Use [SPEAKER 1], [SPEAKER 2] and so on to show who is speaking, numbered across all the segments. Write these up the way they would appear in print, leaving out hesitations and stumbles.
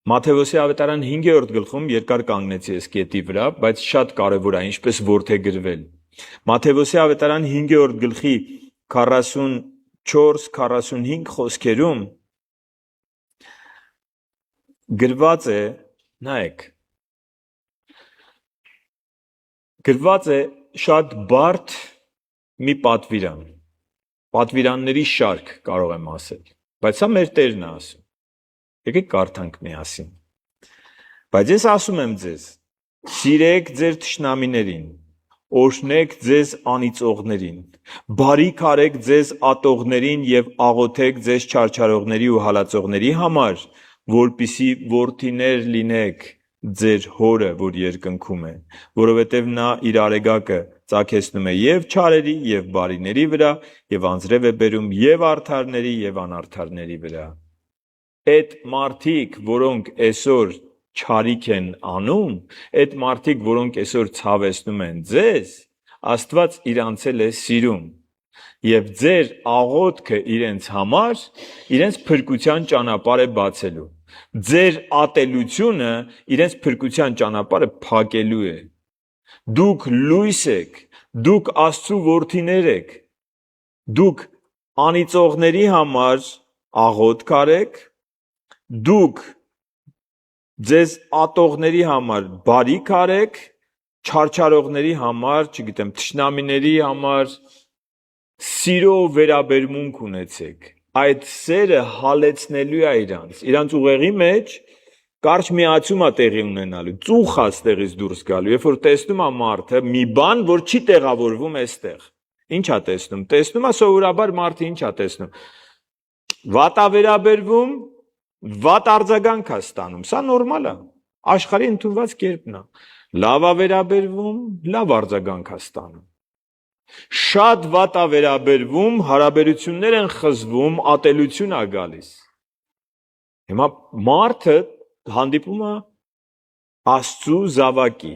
[SPEAKER 1] Մատթեոսի ավետարան 5-րդ գլխում երկար կանգնեցի այս կետի վրա, բայց շատ կարևոր է, ինչպես որդեգրվել։ Մատթեոսի ավետարան 5-րդ գլխի 44-45 խոսքերում գրված է, նայեք, գրված է շատ բարդ մի պատվիրան, պատվիրանների շարք կարող եմ ասել, բայց սա մեր Տերն է ասում, եկեք կարդանք միասին, բայց ես ասում եմ ձեզ, սիրեք ձեր թշնամիներին, օրհնեք ձեզ անիծողներին, բարիք արեք ձեզ ատողներին և աղոթեք ձեզ չարչարողների ու հալածողների համար, որպեսզի որդիներ լինեք ձեր հորը, որ երկնքում է, որովհետև նա իր արեգակը ծագեցնում է և չարերի և բարիների վրա և անձրև է բերում և արդարների և անարդարների վրա։ Այդ մարդիկ, որոնք այսօր չարիք են անում, այդ մարդիկ, որոնք այսօր ցավեցնում են ձեզ, Աստված իրանց է սիրում և ձեր աղոթքը իրենց համար իրենց փրկության ճանապարհ է բացելու։ Ձեր ատելությունը իրենց փրկության ճանապարհը փակելու է։ Դուք լույս եք, դուք Աստծու որդիներ եք, դուք անիծողների համար աղոթք արեք, դուք ձեզ ատողների համար բարիք արեք, չարչարողների համար, չգիտեմ, թշնամիների համար սիրո վերաբերմունք ունեցեք։ Այդ սերը հալեցնելու է իրանց ուղեղի մեջ կարճ միացում է տեղի ունենալու, ծուխ է ստեղից դուրս գալու, երբ որ տեսնում է մարդը մի բան, որ չի տեղավորվում այստեղ։ Ինչ է տեսնում։ Տեսնում է սովորաբար մարդը ինչ է տեսնում։ Վատ է վերաբերվում, վատ արձագանք է ստանում։ Սա նորմալ է։ Աշխարհի ընդունված կերպն է։ Լավ է վերաբերվում, լավ արձագանք է ստանում։ Շատ վատ է վերաբերվում, հարաբերություններ են խզվում, ատելություն է գալիս։ Հիմա մարդը հանդիպում է Աստծու զավակի։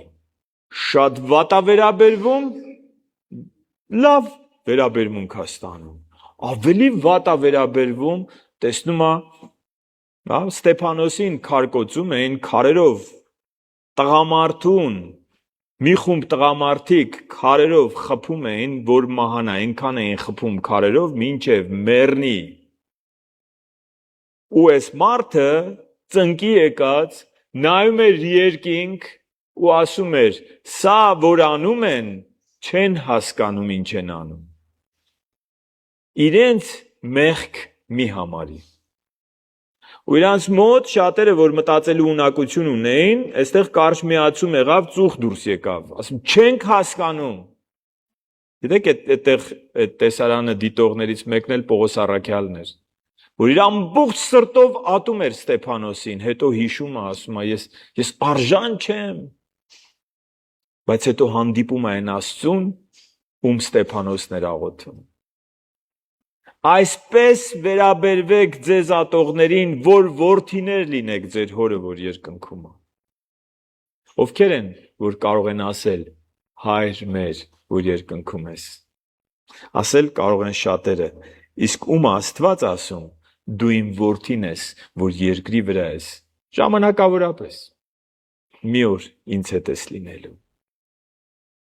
[SPEAKER 1] Շատ վատ է վերաբերվում, լավ վերաբերմունք է ստանում։ Ավելի վատ է վերաբերվում, տեսնում է Ստեփանոսին քարկոծում էին քարերով, տղամարդուն, մի խումբ տղամարդիկ քարերով խփում էին, որ մահանա, այնքան էին խփում քարերով, մինչև մեռնի։ Ու այս մարդը ծնկի եկած նայում էր երկինք ու ասում էր. «Սա որ անում են, չեն հասկանում ինչ են անում»։ Իրենց մեղք մի համարի։ Ու իրանց մոտ շատերը, որ մտածելու ունակություն ունեին, այստեղ կարճ միացում եղավ, ծուխ դուրս եկավ, ասում չենք հասկանում։ Գիտեք, այդտեղ այդ տեսարանը դիտողներից մեկն էլ Պողոս Առաքյալն էր, որ իր ամբողջ սրտով ատում էր Ստեփանոսին, հետո հիշում է, ասում է, ես արժան չեմ, բայց հետո հանդիպում է այն Աստծուն, ում Ստեփանոսն էր աղոթում։ Այսպես վերաբերվեք ձեզ ատողներին, որ որդիներ լինեք ձեր հորը, որ երկնքում է։ Ովքեր են, որ կարող են ասել. Հայր մեր, որ երկնքում ես։ Ասել կարող են շատերը, իսկ ում Աստված ասում, դու իմ որդին ես, որ երկրի վրա ես, ժամանակավորապես, մի օր ինձ հետ ես լինելու։